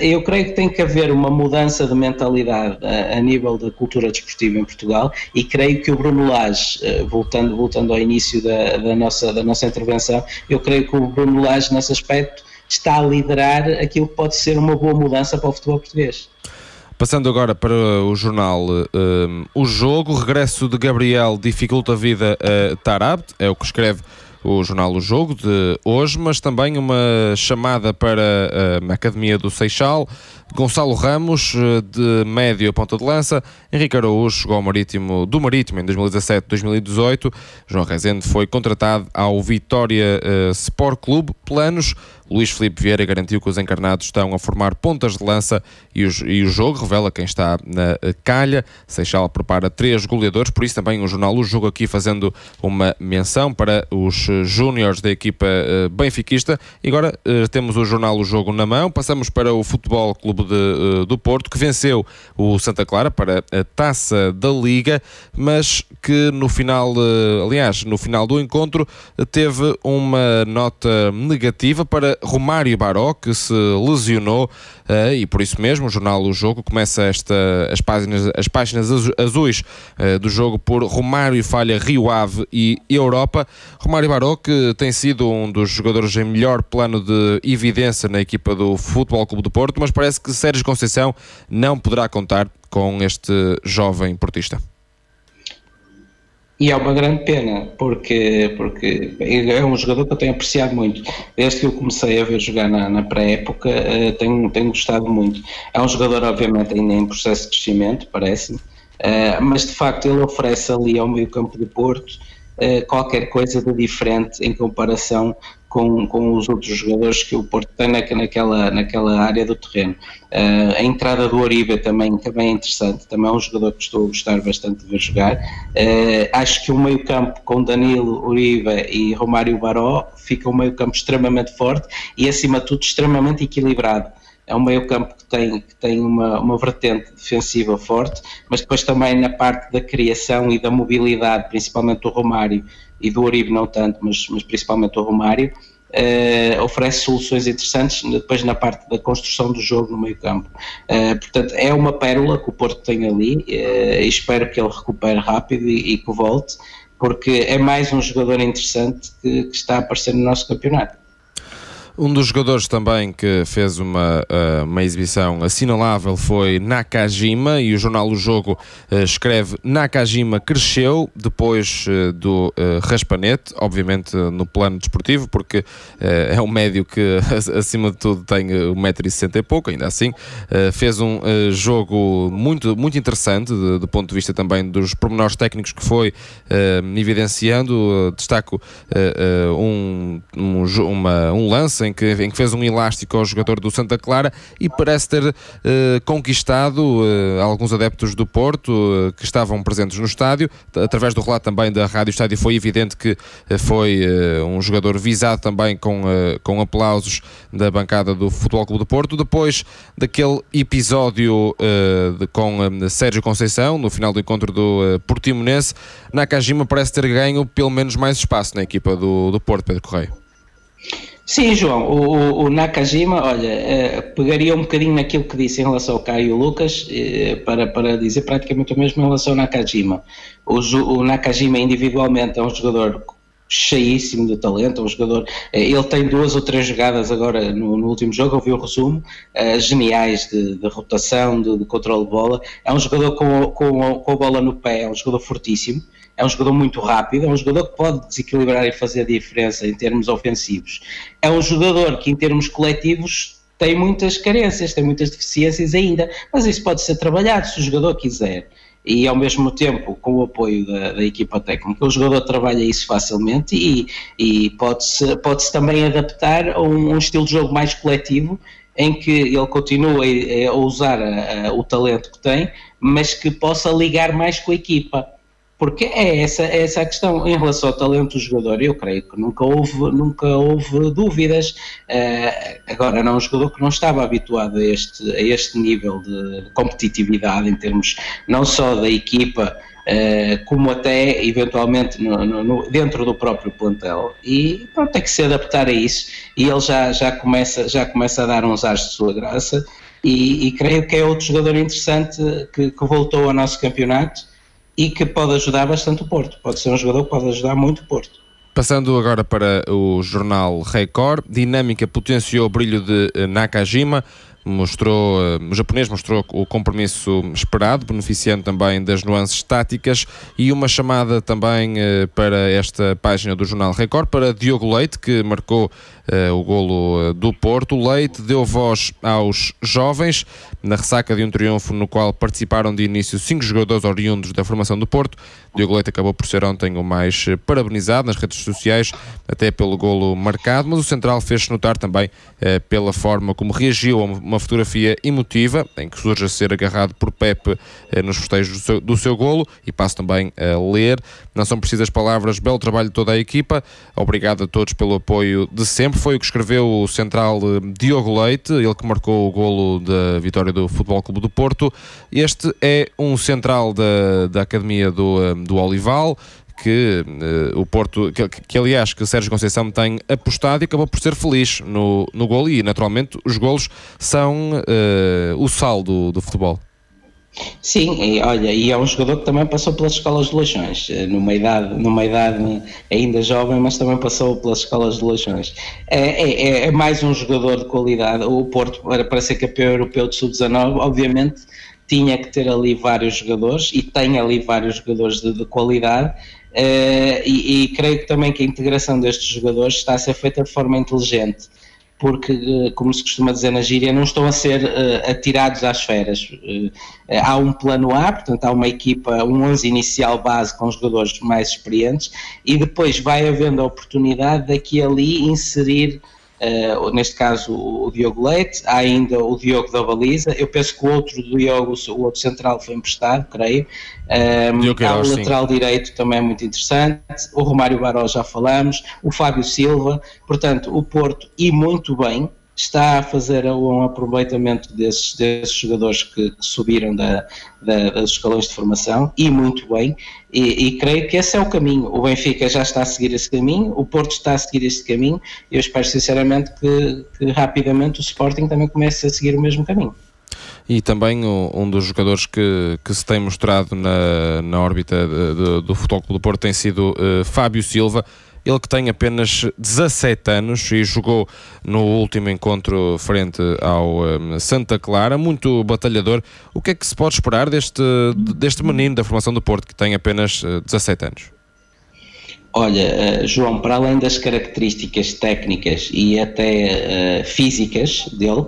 Eu creio que tem que haver uma mudança de mentalidade a nível da cultura desportiva em Portugal, e creio que o Bruno Lage, voltando ao início da nossa intervenção, eu creio que o Bruno Lage, nesse aspecto, está a liderar aquilo que pode ser uma boa mudança para o futebol português. Passando agora para o jornal O Jogo, o regresso de Gabriel dificulta a vida a Taarabt, é o que escreve o jornal O Jogo de hoje, mas também uma chamada para a Academia do Seixal. Gonçalo Ramos, de médio a ponta de lança. Henrique Araújo chegou ao Marítimo em 2017-2018. João Rezende foi contratado ao Vitória Sport Clube. Planos: Luís Filipe Vieira garantiu que os encarnados estão a formar pontas de lança e o jogo revela quem está na calha. Seixal prepara 3 goleadores, por isso também o jornal O Jogo aqui fazendo uma menção para os júniores da equipa benfiquista. E agora temos o jornal O Jogo na mão. Passamos para o Futebol Clube do Porto, que venceu o Santa Clara para a Taça da Liga, mas que no final do encontro teve uma nota negativa para Romário Baró, que se lesionou, e por isso mesmo o jornal O Jogo começa as páginas azuis do jogo por Romário falha Rio Ave e Europa. Romário Baró, que tem sido um dos jogadores em melhor plano de evidência na equipa do Futebol Clube do Porto, mas parece que Sérgio Conceição não poderá contar com este jovem portista. E é uma grande pena, porque é um jogador que eu tenho apreciado muito. Desde que eu comecei a ver jogar na pré-época, tenho gostado muito. É um jogador, obviamente, ainda em processo de crescimento, parece-me, mas de facto ele oferece ali ao meio-campo do Porto qualquer coisa de diferente em comparação com os outros jogadores que o Porto tem naquela área do terreno. A entrada do Uribe também é interessante, também é um jogador que estou a gostar bastante de ver jogar. Acho que o meio-campo com Danilo, Uribe e Romário Baró fica um meio-campo extremamente forte e, acima de tudo, extremamente equilibrado. É um meio-campo que tem uma vertente defensiva forte, mas depois também na parte da criação e da mobilidade, principalmente do Romário e do Uribe não tanto, mas principalmente do Romário, oferece soluções interessantes depois na parte da construção do jogo no meio-campo. Portanto, é uma pérola que o Porto tem ali, e espero que ele recupere rápido e que volte, porque é mais um jogador interessante que está a aparecer no nosso campeonato. Um dos jogadores também que fez uma exibição assinalável foi Nakajima, e o jornal O Jogo escreve: Nakajima cresceu depois do raspanete, obviamente no plano desportivo, porque é um médio que acima de tudo tem 1,60m e pouco, ainda assim fez um jogo muito, muito interessante do ponto de vista também dos pormenores técnicos que foi evidenciando. Destaco um lance em que fez um elástico ao jogador do Santa Clara e parece ter conquistado alguns adeptos do Porto que estavam presentes no estádio. Através do relato também da Rádio Estádio foi evidente que foi um jogador visado também com aplausos da bancada do Futebol Clube do Porto. Depois daquele episódio com Sérgio Conceição no final do encontro do Portimonense, Nakajima parece ter ganho pelo menos mais espaço na equipa do Porto, Pedro Correia. Sim, João, o Nakajima, olha, pegaria um bocadinho naquilo que disse em relação ao Caio Lucas para dizer praticamente o mesmo em relação ao Nakajima. O Nakajima individualmente é um jogador cheíssimo de talento, é um jogador, ele tem 2 ou 3 jogadas agora no último jogo, eu vi o resumo, geniais de rotação, de controle de bola. É um jogador com a bola no pé, é um jogador fortíssimo. É um jogador muito rápido, é um jogador que pode desequilibrar e fazer a diferença em termos ofensivos. É um jogador que, em termos coletivos, tem muitas carências, tem muitas deficiências ainda, mas isso pode ser trabalhado se o jogador quiser. E, ao mesmo tempo, com o apoio da equipa técnica, o jogador trabalha isso facilmente e pode-se também adaptar a um estilo de jogo mais coletivo, em que ele continua a usar o talento que tem, mas que possa ligar mais com a equipa. Porque é essa a questão. Em relação ao talento do jogador, eu creio que nunca houve dúvidas. Agora, não é um jogador que não estava habituado a este nível de competitividade em termos não só da equipa, como até eventualmente dentro do próprio plantel. E pronto, tem que se adaptar a isso, e ele já começa a dar uns ares de sua graça, e creio que é outro jogador interessante que voltou ao nosso campeonato e que pode ajudar bastante o Porto. Pode ser um jogador que pode ajudar muito o Porto. Passando agora para o jornal Record, Dinâmica potenciou o brilho de Nakajima. o japonês mostrou o compromisso esperado, beneficiando também das nuances táticas, e uma chamada também para esta página do Jornal Record, para Diogo Leite, que marcou o golo do Porto. O Leite deu voz aos jovens, na ressaca de um triunfo no qual participaram de início 5 jogadores oriundos da formação do Porto. Diogo Leite acabou por ser ontem o mais parabenizado nas redes sociais, até pelo golo marcado, mas o central fez-se notar também pela forma como reagiu a uma fotografia emotiva, em que surge a ser agarrado por Pepe nos festejos do seu golo, e passo também a ler: não são precisas palavras, belo trabalho de toda a equipa, obrigado a todos pelo apoio de sempre. Foi o que escreveu o central Diogo Leite, ele que marcou o golo da vitória do Futebol Clube do Porto. Este é um central da Academia do Olival, que o Porto, que aliás que Sérgio Conceição tem apostado, e acabou por ser feliz no golo, e naturalmente os golos são o saldo do futebol. Sim, e é um jogador que também passou pelas escolas de Leixões, numa idade ainda jovem, mas também passou pelas escolas de Leixões. É mais um jogador de qualidade. O Porto, para ser campeão europeu de sub-19, obviamente tinha que ter ali vários jogadores, e tem ali vários jogadores de qualidade, e creio que também que a integração destes jogadores está a ser feita de forma inteligente, porque, como se costuma dizer na gíria, não estão a ser atirados às feras. Há um plano A, portanto há uma equipa, um 11 inicial base com jogadores mais experientes, e depois vai havendo a oportunidade daqui a ali inserir, neste caso o Diogo Leite, há ainda o Diogo da Baliza. Eu penso que o outro central foi emprestado, creio. Há o lateral direito também é muito interessante, o Romário Baró já falamos, o Fábio Silva. Portanto, o Porto, e muito bem, está a fazer um aproveitamento desses jogadores que subiram dos escalões de formação, e muito bem, e creio que esse é o caminho. O Benfica já está a seguir esse caminho, o Porto está a seguir esse caminho, e eu espero sinceramente que rapidamente o Sporting também comece a seguir o mesmo caminho. E também um dos jogadores que se tem mostrado na órbita do Futebol Clube do Porto tem sido Fábio Silva. Ele que tem apenas 17 anos e jogou no último encontro frente ao Santa Clara, muito batalhador. O que é que se pode esperar deste menino da formação do Porto, que tem apenas 17 anos? Olha, João, para além das características técnicas e até físicas dele,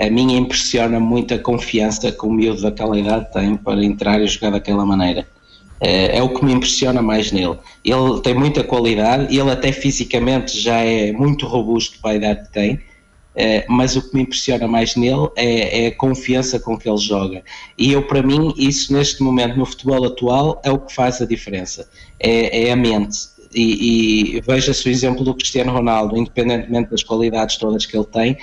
a minha impressiona muito a confiança que o miúdo daquela idade tem para entrar e jogar daquela maneira. É o que me impressiona mais nele. Ele tem muita qualidade, ele até fisicamente já é muito robusto para a idade que tem, mas o que me impressiona mais nele é a confiança com que ele joga. E para mim, isso neste momento no futebol atual é o que faz a diferença, é a mente. E veja-se o exemplo do Cristiano Ronaldo, independentemente das qualidades todas que ele tem,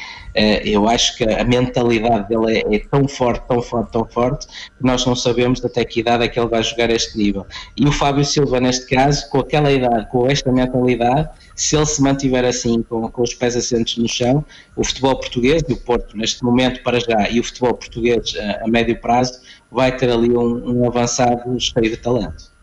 eu acho que a mentalidade dele é tão forte, que nós não sabemos até que idade é que ele vai jogar a este nível. E o Fábio Silva, neste caso, com aquela idade, com esta mentalidade, se ele se mantiver assim, com os pés assentos no chão, o futebol português, e o Porto neste momento para já, e o futebol português a médio prazo, vai ter ali um avançado cheio de talento.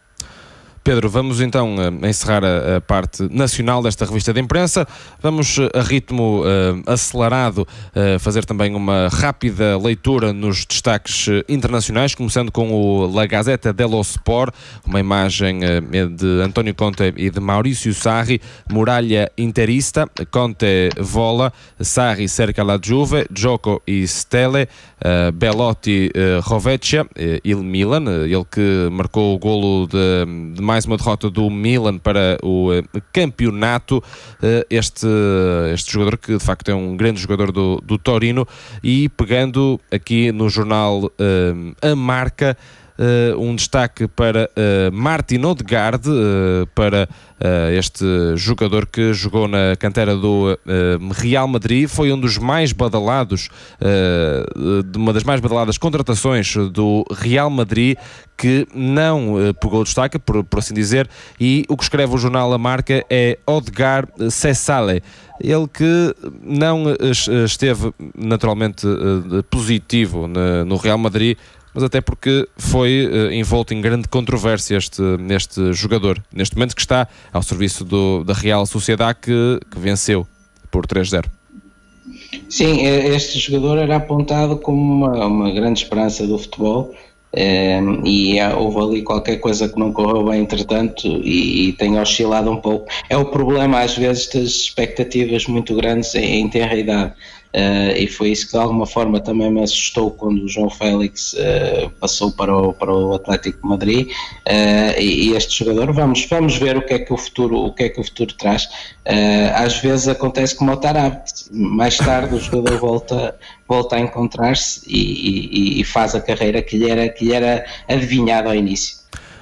Pedro, vamos então encerrar a parte nacional desta revista de imprensa. Vamos a ritmo acelerado fazer também uma rápida leitura nos destaques internacionais, começando com o La Gazzetta dello Sport, uma imagem de António Conte e de Maurizio Sarri. Muraglia interista, Conte vola, Sarri cerca la Juve, gioco e stelle, Belotti rovescia, il Milan, ele que marcou o golo de mais uma derrota do Milan para o campeonato. Este jogador que de facto é um grande jogador do Torino. E pegando aqui no jornal A Marca, um destaque para Martin Odegaard, para este jogador que jogou na cantera do Real Madrid. Foi um dos mais badalados, de uma das mais badaladas contratações do Real Madrid, que não pegou destaque, por assim dizer, e o que escreve o jornal A Marca é Odegaard se sale. Ele que não esteve naturalmente positivo no Real Madrid, mas até porque foi envolto em grande controvérsia neste jogador, neste momento que está ao serviço da Real Sociedade, que venceu por 3-0. Sim, este jogador era apontado como uma grande esperança do futebol. E houve ali qualquer coisa que não correu bem entretanto e tem oscilado um pouco. É o problema às vezes das expectativas muito grandes em tenra idade. E foi isso que de alguma forma também me assustou quando o João Félix passou para o Atlético de Madrid, e este jogador, vamos ver o que é que o futuro traz. Às vezes acontece como o Tarapte, mais tarde o jogador volta a encontrar-se e faz a carreira que lhe era adivinhada ao início.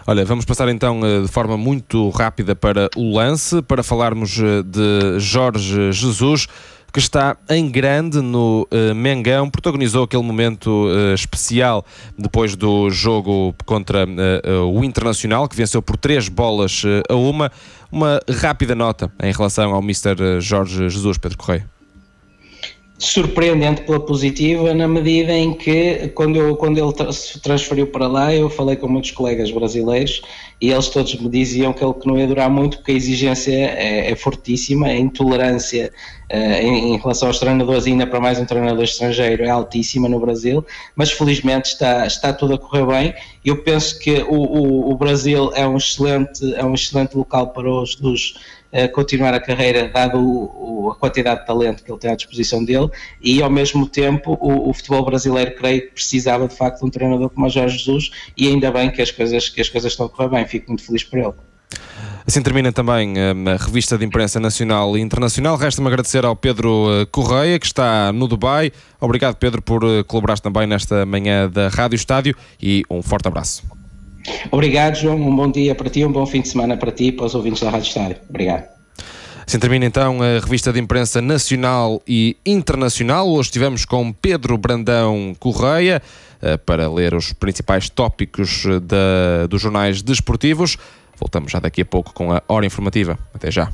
Olha, vamos passar então de forma muito rápida para o lance, para falarmos de Jorge Jesus, que está em grande no Mengão, protagonizou aquele momento especial depois do jogo contra o Internacional, que venceu por 3-1. Uma rápida nota em relação ao Mr. Jorge Jesus, Pedro Correia. Surpreendente pela positiva, na medida em que quando ele se transferiu para lá, eu falei com muitos colegas brasileiros e eles todos me diziam que ele não ia durar muito, porque a exigência é fortíssima, a intolerância em relação aos treinadores, ainda para mais um treinador estrangeiro, é altíssima no Brasil, mas felizmente está tudo a correr bem. Eu penso que o Brasil é um excelente local para os Jesus continuar a carreira, dado a quantidade de talento que ele tem à disposição dele, e ao mesmo tempo o futebol brasileiro, creio que precisava de facto de um treinador como o Jorge Jesus, e ainda bem que as coisas estão a correr bem. Fico muito feliz por ele. Assim termina também a revista de imprensa nacional e internacional. Resta-me agradecer ao Pedro Correia, que está no Dubai. Obrigado, Pedro, por colaborar também nesta manhã da Rádio Estádio, e um forte abraço. Obrigado, João. Um bom dia para ti, um bom fim de semana para ti e para os ouvintes da Rádio Estádio. Obrigado. Assim termina então a revista de imprensa nacional e internacional. Hoje estivemos com Pedro Brandão Correia para ler os principais tópicos dos jornais desportivos. Voltamos já daqui a pouco com a Hora Informativa. Até já.